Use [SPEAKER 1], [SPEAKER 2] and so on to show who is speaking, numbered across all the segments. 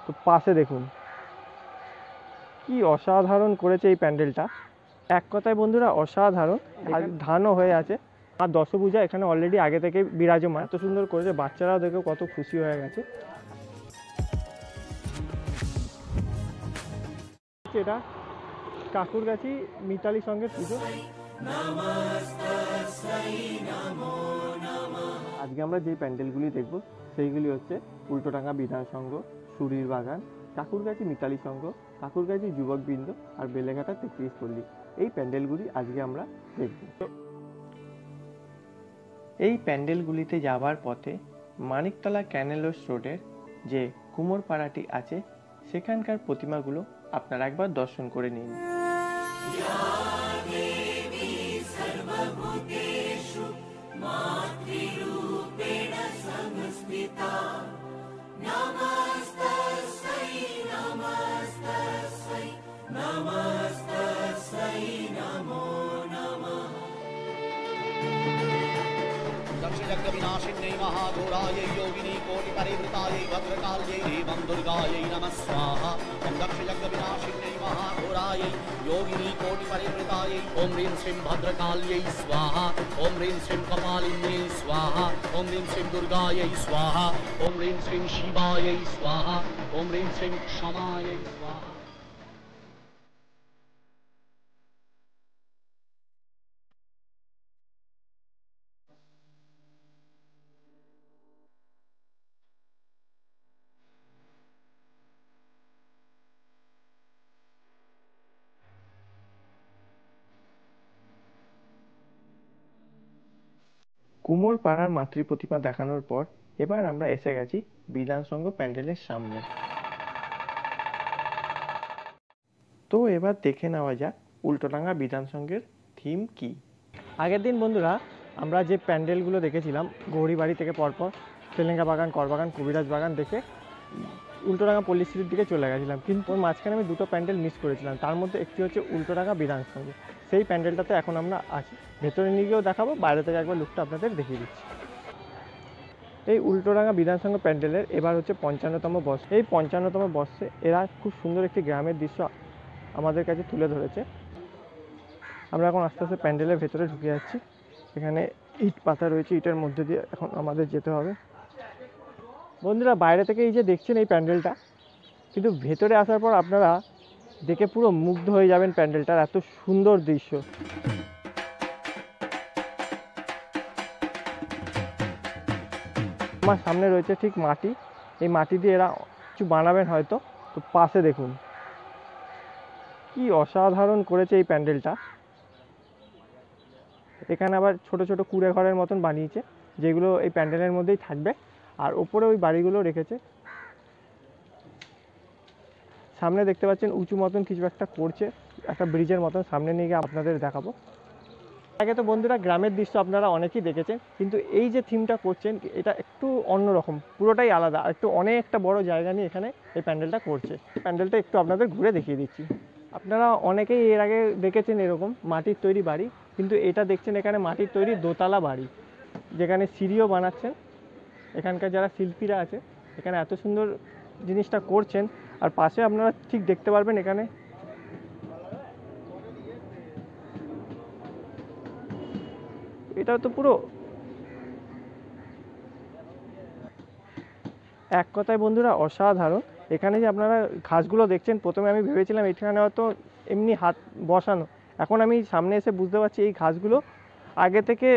[SPEAKER 1] তো পাশে দেখুন কি অসাধারণ করেছে এই প্যান্ডেলটা। এক কথায় বন্ধুরা অসাধারণ। ধানও হয়ে আছে আর দশভূজা এখানে অলরেডি আগে থেকে বিরাজমান। এত সুন্দর করেছে, বাচ্চারাও দেখে কত খুশি হয়ে গেছে। এটা কাকুরগাছি মিতালি সঙ্গে পুজো। আজকে আমরা যে প্যান্ডেলগুলি দেখব সেইগুলি হচ্ছে উল্টোডাঙ্গা বিধান সংঘ, সুরির বাগান, কাকুরগাছি মিতালি সংঘ, কাকুরগাছি যুবকবৃন্দ আর বেলেঘাটা ৩৩ পল্লী। এই প্যান্ডেলগুলি আজকে আমরা দেখব। এই প্যান্ডেলগুলিতে যাওয়ার পথে মানিকতলা ক্যানেলস রোডের যে কুমোরপাড়াটি আছে সেখানকার প্রতিমাগুলো আপনারা একবার দর্শন করে নিন।
[SPEAKER 2] दक्षयज्ञविनाशिन्यै महाघोरायै योगिनी कोटिपरिवृतायै भद्रकाल्यै देवं दुर्गायै नमः स्वाहा। ॐ दक्षयज्ञविनाशिन्यै महाघोरायै योगिनी कोटिपरिवृतायै ॐ ह्रीं श्रीं भद्रकाल्यै स्वाहा। ॐ ह्रीं श्रीं कपालिन्यै स्वाहा। ॐ ह्रीं श्रीं दुर्गायै स्वाहा। ॐ ह्रीं श्रीं शिवायै स्वाहा। ॐ ह्रीं श्रीं क्षमायै स्वाहा।
[SPEAKER 1] কুমোরপাড়ার মাতৃ প্রতিমা দেখানোর পর এবার আমরা এসে গেছি বিধান সংঘ প্যান্ডেলের সামনে। তো এবার দেখে নেওয়া যাক উল্টোডাঙ্গা বিধান সংঘের থিম কি। আগের দিন বন্ধুরা আমরা যে প্যান্ডেলগুলো দেখেছিলাম গৌরীবাড়ি থেকে পরপর তেলেঙ্গা বাগান, করবাগান, কবিরাজ বাগান দেখে উল্টোডাঙ্গা পল্লী স্ট্রিটের দিকে চলে গেছিলাম, কিন্তু ওর মাঝখানে আমি দুটো প্যান্ডেল মিস করেছিলাম। তার মধ্যে একটি হচ্ছে উল্টোডাঙ্গা বিধান সংঘ। সেই প্যান্ডেলটাতে এখন আমরা আছি, ভেতরে নিয়ে গিয়েও দেখাবো, বাইরে থেকে একবার লুকটা আপনাদের দেখিয়ে দিচ্ছি। এই উল্টোডাঙ্গা বিধান সংঘ প্যান্ডেলের এবার হচ্ছে ৫৫তম বর্ষ। এই ৫৫তম বর্ষে এরা খুব সুন্দর একটি গ্রামের দৃশ্য আমাদের কাছে তুলে ধরেছে। আমরা এখন আস্তে আস্তে প্যান্ডেলের ভেতরে ঢুকে যাচ্ছি। এখানে ইট পাতা রয়েছে, ইটের মধ্যে দিয়ে এখন আমাদের যেতে হবে। বন্ধুরা বাইরে থেকে এই যে দেখছেন এই প্যান্ডেলটা, কিন্তু ভেতরে আসার পর আপনারা দেখে পুরো মুগ্ধ হয়ে যাবেন প্যান্ডেলটার এত সুন্দর দৃশ্য। আমার সামনে রয়েছে ঠিক মাটি, এই মাটি দিয়ে এরা কিছু বানাবেন হয়তো। তো পাশে দেখুন কি অসাধারণ করেছে এই প্যান্ডেলটা। এখানে আবার ছোট ছোট কুঁড়ে ঘরের মতন বানিয়েছে, যেগুলো এই প্যান্ডেলের মধ্যেই থাকবে। আর ওপরে ওই বাড়িগুলো রেখেছে। সামনে দেখতে পাচ্ছেন উঁচু মতন কিছু একটা করছে, একটা ব্রিজের মতন। সামনে নিয়ে গিয়ে আপনাদের দেখাবো। আগে তো বন্ধুরা গ্রামের দৃশ্য আপনারা অনেকেই দেখেছেন, কিন্তু এই যে থিমটা করছেন এটা একটু অন্যরকম, পুরোটাই আলাদা। একটু অনেকটা বড় জায়গা নিয়ে এখানে এই প্যান্ডেলটা করছে। প্যান্ডেলটা একটু আপনাদের ঘুরে দেখিয়ে দিচ্ছি। আপনারা অনেকেই এর আগে দেখেছেন এরকম মাটির তৈরি বাড়ি, কিন্তু এটা দেখছেন এখানে মাটির তৈরি দোতলা বাড়ি, যেখানে সিঁড়িও বানাচ্ছেন। এখানকার যারা শিল্পীরা আছে এখানে এত সুন্দর জিনিসটা করছেন। আর পাশে আপনারা ঠিক দেখতে পারবেন এখানে এটা তো পুরো এক কথায় বন্ধুরা অসাধারণ। এখানে যে আপনারা ঘাসগুলো দেখছেন, প্রথমে আমি ভেবেছিলাম এখানে হয়তো এমনি হাত বসানো, এখন আমি সামনে এসে বুঝতে পারছি এই ঘাসগুলো আগে থেকে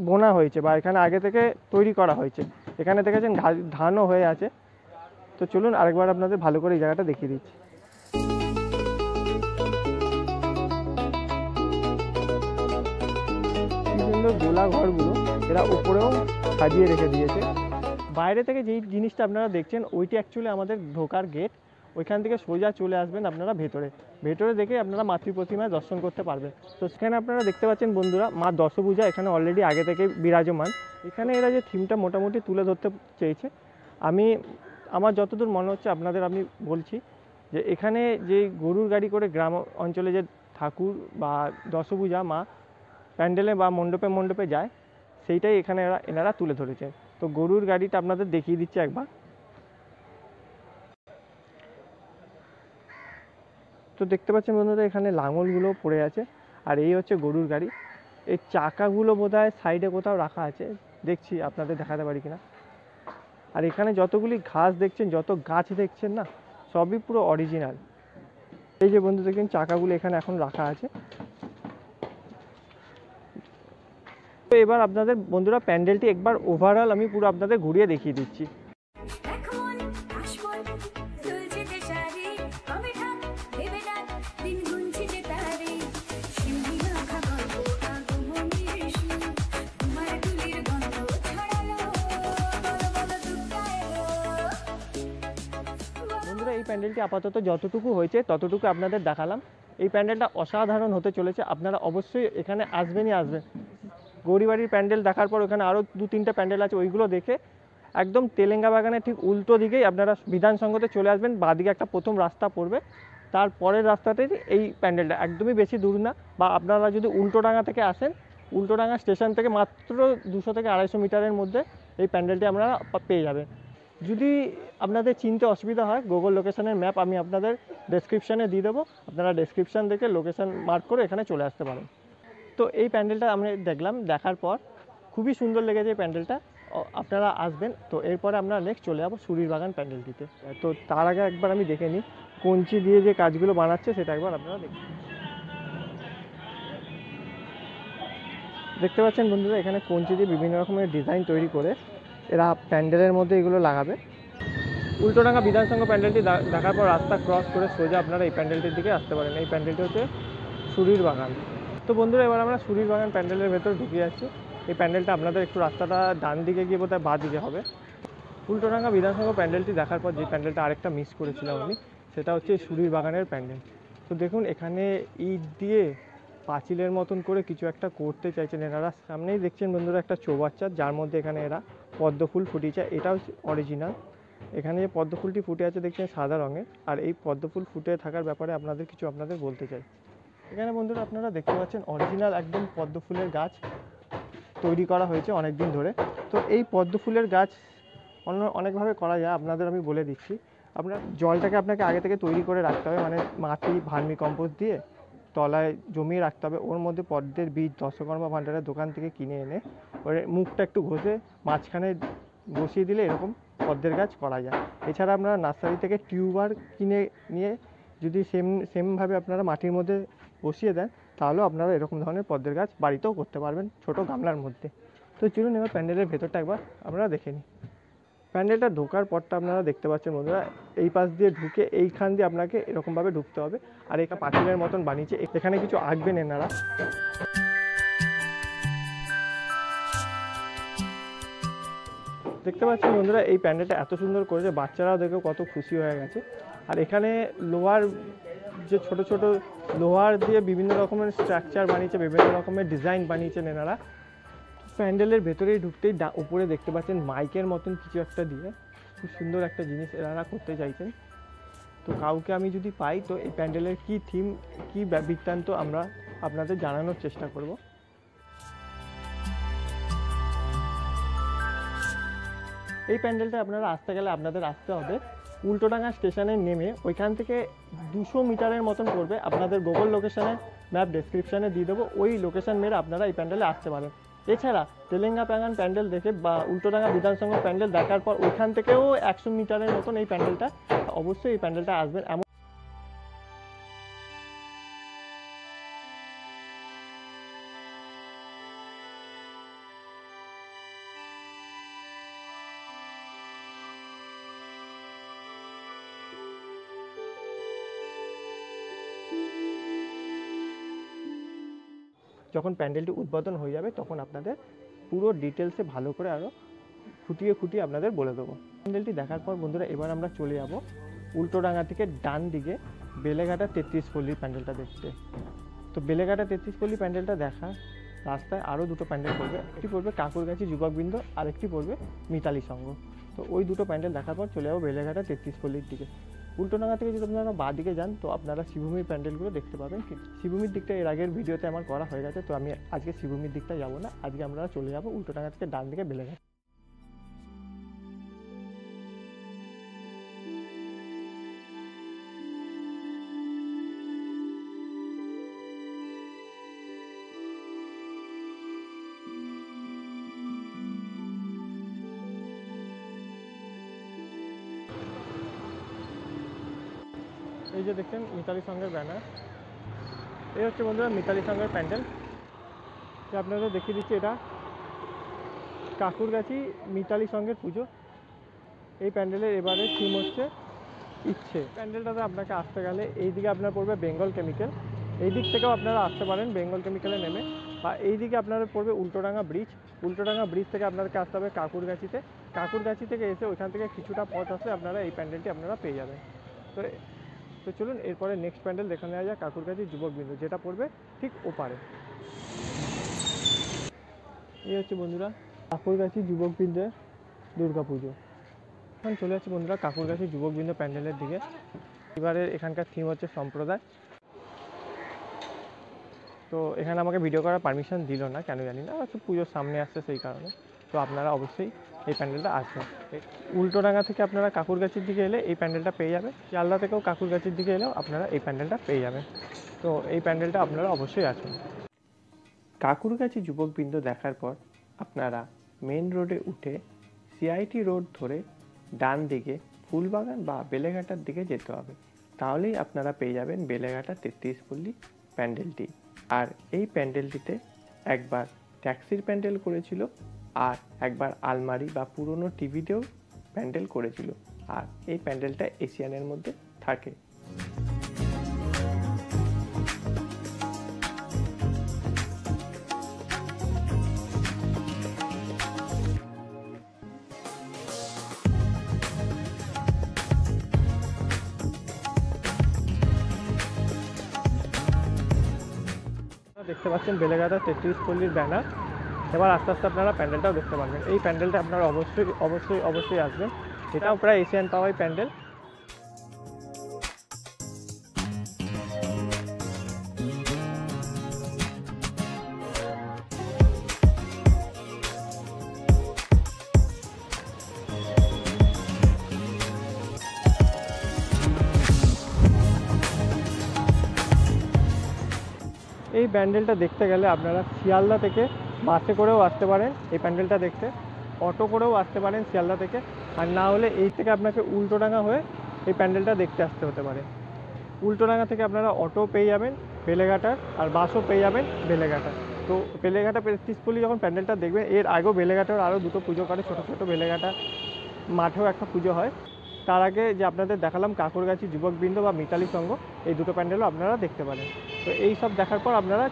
[SPEAKER 1] বোনা হয়েছে বা এখানে আগে থেকে তৈরি করা হয়েছে। এখানে দেখেছেন ধানও হয়ে আছে। তো চলুন আরেকবার আপনাদের ভালো করে এই জায়গাটা দেখিয়ে দিচ্ছি। কি সুন্দর গোলা ঘরগুলো এরা উপরেও সাজিয়ে রেখে দিয়েছে। বাইরে থেকে যেই জিনিসটা আপনারা দেখছেন ওইটি অ্যাকচুয়ালি আমাদের ঢোকার গেট। ওইখান থেকে সোজা চলে আসবেন আপনারা ভেতরে দেখে আপনারা মাতৃ প্রতিমায় দর্শন করতে পারবেন। তো সেখানে আপনারা দেখতে পাচ্ছেন বন্ধুরা মা দশভূজা এখানে অলরেডি আগে থেকে বিরাজমান। এখানে এরা যে থিমটা মোটামুটি তুলে ধরতে চেয়েছে, আমার যতদূর মনে হচ্ছে আপনাদের আমি বলছি যে এখানে যে গরুর গাড়ি করে গ্রাম অঞ্চলে যে ঠাকুর বা দশভূজা মা প্যান্ডেলে বা মণ্ডপে যায়, সেইটাই এখানে এনারা তুলে ধরেছে। তো গরুর গাড়িটা আপনাদের দেখিয়ে দিচ্ছে একবার। তো দেখতে পাচ্ছেন বন্ধুরা এখানে লাঙলগুলো পড়ে আছে, আর এই হচ্ছে গরুর গাড়ি। এই চাকাগুলো বোধহয় সাইডে কোথাও রাখা আছে, দেখছি আপনাদের দেখাতে পারি কিনা। আর এখানে যতগুলি ঘাস দেখছেন, যত গাছ দেখছেন না, সবই পুরো অরিজিনাল। এই যে বন্ধু দেখছেন চাকাগুলো এখানে এখন রাখা আছে। তো এবার আপনাদের বন্ধুরা প্যান্ডেলটি একবার ওভারঅল আমি পুরো আপনাদের ঘুরিয়ে দেখিয়ে দিচ্ছি। বন্ধুরা এই প্যান্ডেলটি আপাতত যতটুকু হয়েছে ততটুকু আপনাদের দেখালাম। এই প্যান্ডেলটা অসাধারণ হতে চলেছে, আপনারা অবশ্যই এখানে আসবেনই আসবেন। গৌরীবাড়ির প্যান্ডেল দেখার পর ওখানে আরও 2-3টে প্যান্ডেল আছে, ওইগুলো দেখে একদম তেলেঙ্গা বাগানের ঠিক উল্টো দিকেই আপনারা বিধানসঙ্গতে চলে আসবেন। বাঁদিকে একটা প্রথম রাস্তা পড়বে, তারপরের রাস্তাতে এই প্যান্ডেলটা একদমই বেশি দূর না। বা আপনারা যদি উল্টোডাঙ্গা থেকে আসেন, উল্টোডাঙ্গা স্টেশন থেকে মাত্র 200 থেকে 250 মিটারের মধ্যে এই প্যান্ডেলটি আপনারা পেয়ে যাবেন। যদি আপনাদের চিনতে অসুবিধা হয়, গুগল লোকেশনের ম্যাপ আমি আপনাদের ডেসক্রিপশানে দিয়ে দেবো, আপনারা ডেসক্রিপশান দেখে লোকেশান মার্ক করে এখানে চলে আসতে পারেন। তো এই প্যান্ডেলটা আমরা দেখলাম, দেখার পর খুবই সুন্দর লেগেছে এই প্যান্ডেলটা, আপনারা আসবেন। তো এরপরে আমরা নেক্সট চলে যাবো সুরির বাগান প্যান্ডেলটিতে। তো তার আগে একবার আমি দেখে নিই কঞ্চি দিয়ে যে কাজগুলো বানাচ্ছে সেটা একবার আপনারা দেখুন। দেখতে পাচ্ছেন বন্ধুরা এখানে কঞ্চি দিয়ে বিভিন্ন রকমের ডিজাইন তৈরি করে এরা প্যান্ডেলের মধ্যে এগুলো লাগাবে। উল্টোডাঙ্গা বিধানসঙ্গ প্যান্ডেলটি দেখার পর রাস্তা ক্রস করে সোজা আপনারা এই প্যান্ডেলটির দিকে আসতে পারেন। এই প্যান্ডেলটি হচ্ছে সুরির বাগান। তো বন্ধুরা এবার আমরা সুরির বাগান প্যান্ডেলের ভেতর ঢুকে যাচ্ছি। এই প্যান্ডেলটা আপনাদের একটু রাস্তাটা ডান দিকে গিয়ে বোধহয় বাঁ দিকে হবে। উল্টোডাঙ্গা বিধানসঙ্গ প্যান্ডেলটি দেখার পর যে প্যান্ডেলটা আরেকটা মিস করেছিলাম আমি, সেটা হচ্ছে সুরির বাগানের প্যান্ডেল। তো দেখুন এখানে ইট দিয়ে পাঁচিলের মতন করে কিছু একটা করতে চাইছেন এনারা। সামনেই দেখছেন বন্ধুরা একটা চৌবাচ্চা, যার মধ্যে এখানে এরা পদ্ম ফুল ফুটিয়েছে, এটাও অরিজিনাল। এখানে যে পদ্ম ফুলটি ফুটে আছে দেখছেন সাদা রঙের, আর এই পদ্ম ফুল ফুটে থাকার ব্যাপারে আপনাদের বলতে চাই। এখানে বন্ধুরা আপনারা দেখতে পাচ্ছেন অরিজিনাল একদম পদ্ম ফুলের গাছ তৈরি করা হয়েছে অনেক দিন ধরে। তো এই পদ্ম ফুলের গাছ অনেকভাবে করা যায়, আপনাদের আমি বলে দিচ্ছি। আপনার জলটাকে আপনাকে আগে থেকে তৈরি করে রাখতে হবে, মানে মাটি ভার্মি কম্পোস্ট দিয়ে তলায় জমিয়ে রাখতে হবে। ওর মধ্যে পদ্মের বীজ দশকর্মা ভাণ্ডারের দোকান থেকে কিনে এনে ওর মুখটা একটু ঘষে মাঝখানে বসিয়ে দিলে এরকম পদ্মের গাছ করা যায়। এছাড়া আপনারা নার্সারি থেকে টিউবার কিনে নিয়ে যদি সেমভাবে আপনারা মাটির মধ্যে বসিয়ে দেন, তাহলেও আপনারা এরকম ধরনের পদ্মের গাছ বাড়িতেও করতে পারবেন ছোটো গামলার মধ্যে। তো চলুন এবার প্যান্ডেলের ভেতরটা একবার আপনারা দেখে নিই। প্যান্ডেলটা ঢোকার পরটা আপনারা দেখতে পাচ্ছেন বন্ধুরা, এই পাশ দিয়ে ঢুকে এইখান দিয়ে আপনাকে এরকমভাবে ঢুকতে হবে। আর এটা পাঁচিলের মতন বানিয়েছে, এখানে কিছু আঁকবেন এনারা। দেখতে পাচ্ছেন বন্ধুরা এই প্যান্ডেলটা এত সুন্দর করেছে, বাচ্চারাও দেখে কত খুশি হয়ে গেছে। আর এখানে লোহার যে ছোট ছোট লোহার দিয়ে বিভিন্ন রকমের স্ট্রাকচার বানিয়েছে, বিভিন্ন রকমের ডিজাইন বানিয়েছেন এনারা। প্যান্ডেলের ভেতরেই ঢুকতেই উপরে দেখতে পাচ্ছেন মাইকের মতন কিছু একটা দিয়ে খুব সুন্দর একটা জিনিস এনারা করতে চাইছেন। তো কাউকে আমি যদি পাই তো এই প্যান্ডেলের কি থিম, কি বৃত্তান্ত আমরা আপনাদের জানানোর চেষ্টা করব। এই প্যান্ডেলটা আপনারা আসতে গেলে আপনাদের আসতে হবে উল্টোডাঙ্গা স্টেশনে নেমে, ওইখান থেকে 200 মিটারের মতন পড়বে। আপনাদের গুগল লোকেশনের ম্যাপ ডেসক্রিপশানে দিয়ে দেবো, ওই লোকেশন মেরে আপনারা এই প্যান্ডেলে আসতে পারেন। এছাড়া তেলেঙ্গা বাগান প্যান্ডেল দেখে বা উল্টোডাঙ্গা বিধানসঙ্গ প্যান্ডেল দেখার পর ওইখান থেকেও 100 মিটারের মতন এই প্যান্ডেলটা, অবশ্যই এই প্যান্ডেলটা আসবেন। এমন যখন প্যান্ডেলটি উদ্বোধন হয়ে যাবে তখন আপনাদের পুরো ডিটেলসে ভালো করে আরও খুঁটিয়ে আপনাদের বলে দেবো। প্যান্ডেলটি দেখার পর বন্ধুরা এবার আমরা চলে যাব উল্টোডাঙ্গা থেকে ডান দিকে বেলেঘাটা 33 পল্লীর প্যান্ডেলটা দেখতে। তো বেলেঘাটা 33 পল্লী প্যান্ডেলটা দেখা রাস্তায় আরও দুটো প্যান্ডেল পড়বে, একটি পড়বে কাকুরগাছি যুবকবৃন্দ, আর একটি পড়বে মিতালি সংঘ। তো ওই দুটো প্যান্ডেল দেখার পর চলে যাবো বেলেঘাটা 33 পল্লীর দিকে। উল্টোডাঙ্গা থেকে যদি আপনারা বাঁ দিকে যান তো আপনারা শিবভূমির প্যান্ডেলগুলো দেখতে পাবেন। শিবভূমির দিকটা এর আগের ভিডিওতে আমার করা হয়ে গেছে, তো আমি আজকে শিবভূমির দিকটা যাবো না, আজকে আমরা চলে যাবো উল্টোডাঙ্গা থেকে ডান দিকে বেলেঘাটা। এই যে দেখছেন মিতালি সংঘের ব্যানার, এই হচ্ছে বন্ধুরা মিতালি সংঘের প্যান্ডেল। আপনাদের দেখিয়ে দিচ্ছি, এটা কাকুরগাছি মিতালি সংঘের পুজো। এই প্যান্ডেলের এবারে থিম হচ্ছে ইচ্ছে। প্যান্ডেলটাতে আপনাকে আসতে গেলে এইদিকে আপনার পড়বে বেঙ্গল কেমিক্যাল, এই দিক থেকেও আপনারা আসতে পারেন বেঙ্গল কেমিক্যালে নেমে, বা এইদিকে আপনারা পড়বে উল্টোডাঙ্গা ব্রিজ। উল্টোডাঙ্গা ব্রিজ থেকে আপনাদেরকে আসতে হবে কাকুরগাছিতে। কাকুরগাছি থেকে এসে ওইখান থেকে কিছুটা পথ আসলে আপনারা এই প্যান্ডেলটি আপনারা পেয়ে যাবেন। তো চলুন এরপরে নেক্সট প্যান্ডেল দেখে নেওয়া যায় কাকুরগাছি যুবকবৃন্দ, যেটা পড়বে ঠিক ওপারে। এই হচ্ছে বন্ধুরা কাকুরগাছি যুবকবৃন্দের দুর্গাপুজো। এখন চলে যাচ্ছি বন্ধুরা কাকুরগাছি যুবকবৃন্দ প্যান্ডেলের দিকে। এবারে এখানকার থিম হচ্ছে সম্প্রদায়। তো এখানে আমাকে ভিডিও করার পারমিশন দিল না, কেন জানি না, হয়তো পুজোর সামনে আসছে সেই কারণে। তো আপনারা অবশ্যই এই প্যান্ডেলটা আসবেন। উল্টোডাঙ্গা থেকে আপনারা কাকুরগাছির দিকে এলে এই প্যান্ডেলটা পেয়ে যাবেন, শিয়ালদা থেকেও কাকুরগাছির দিকে এলেও আপনারা এই প্যান্ডেলটা পেয়ে যাবেন। তো এই প্যান্ডেলটা আপনারা অবশ্যই আসবেন। কাকুরগাছি যুবকবৃন্দ দেখার পর আপনারা মেন রোডে উঠে সিআইটি রোড ধরে ডান দিকে ফুলবাগান বা বেলেঘাটার দিকে যেতে হবে, তাহলেই আপনারা পেয়ে যাবেন বেলেঘাটা 33 পল্লী প্যান্ডেলটি। আর এই প্যান্ডেলটিতে একবার ট্যাক্সির প্যান্ডেল করেছিল, আর একবার আলমারি বা পুরনো টিভিতেও প্যান্ডেল করেছিল। আর এই প্যান্ডেলটা এশিয়ানের মধ্যে থাকে। দেখতে পাচ্ছেন বেলেঘাটা 33 পল্লীর ব্যানার। এবার আস্তে আস্তে আপনারা প্যান্ডেলটাও দেখতে পারবেন। এই প্যান্ডেলটা আপনারা অবশ্যই অবশ্যই অবশ্যই আসবেন, এটাও প্রায় এশিয়ান পাওয়াই প্যান্ডেল। এই প্যান্ডেলটা দেখতে গেলে আপনারা শিয়ালদা থেকে বাসে করেও আসতে পারেন এই প্যান্ডেলটা দেখতে, অটো করেও আসতে পারেন শিয়ালদা থেকে, আর না হলে এই থেকে আপনাকে উল্টোডাঙ্গা হয়ে এই প্যান্ডেলটা দেখতে আসতে হতে পারে। উল্টোডাঙ্গা থেকে আপনারা অটো পেয়ে যাবেন বেলেঘাটার, আর বাসও পেয়ে যাবেন বেলেঘাটার। তো বেলেঘাটা 33 পল্লী যখন প্যান্ডেলটা দেখবেন, এর আগেও বেলেঘাটার আরও দুটো পুজো করে, ছোটো ছোটো বেলেঘাটা মাঠেও একটা পুজো হয়। তার আগে যে আপনাদের দেখালাম কাকুরগাছি যুবকবৃন্দ বা মিতালি সংঘ, এই দুটো প্যান্ডেলও আপনারা দেখতে পারেন। তো এই সব দেখার পর আপনারা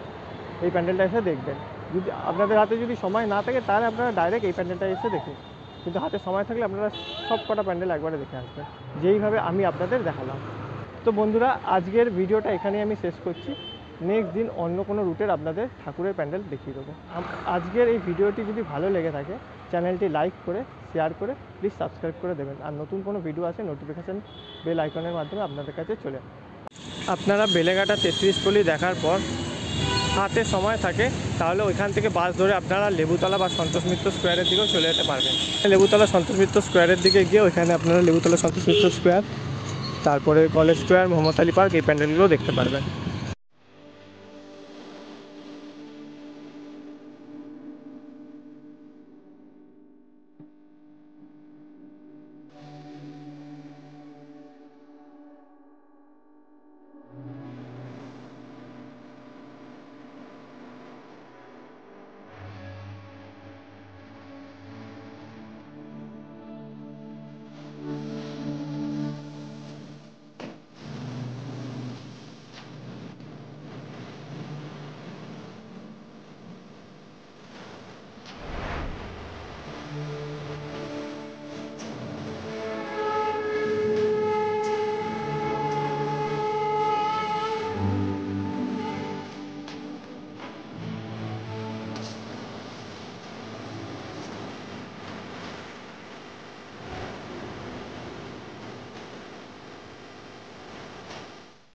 [SPEAKER 1] এই প্যান্ডেলটা এসে দেখবেন। যদি আপনাদের হাতে যদি সময় না থাকে তাহলে আপনারা ডাইরেক্ট এই প্যান্ডেলটা এসে দেখুন, কিন্তু হাতে সময় থাকলে আপনারা সব কটা প্যান্ডেল একবারে দেখে আসবেন, যেইভাবে আমি আপনাদের দেখালাম। তো বন্ধুরা আজকের ভিডিওটা এখানেই আমি শেষ করছি। নেক্সট দিন অন্য কোনো রুটের আপনাদের ঠাকুরের প্যান্ডেল দেখিয়ে দেবো। আজকের এই ভিডিওটি যদি ভালো লেগে থাকে চ্যানেলটি লাইক করে শেয়ার করে প্লিজ সাবস্ক্রাইব করে দেবেন, আর নতুন কোনো ভিডিও আসে নোটিফিকেশান বেল আইকনের মাধ্যমে আপনাদের কাছে চলে। আপনারা বেলেঘাটা 33 পল্লী দেখার পর হাতে সময় থাকে তাহলে ওইখান থেকে বাস ধরে আপনারা লেবুতলা বা সন্তোষ মিত্র স্কোয়ারের দিকেও চলে যেতে পারবেন। লেবুতলা সন্তোষ মিত্র স্কোয়ারের দিকে গিয়ে ওইখানে আপনারা লেবুতলা সন্তোষ মিত্র স্কোয়ার, তারপরে college square, Mohammad Ali park, এই প্যান্ডেলগুলো দেখতে পারবেন।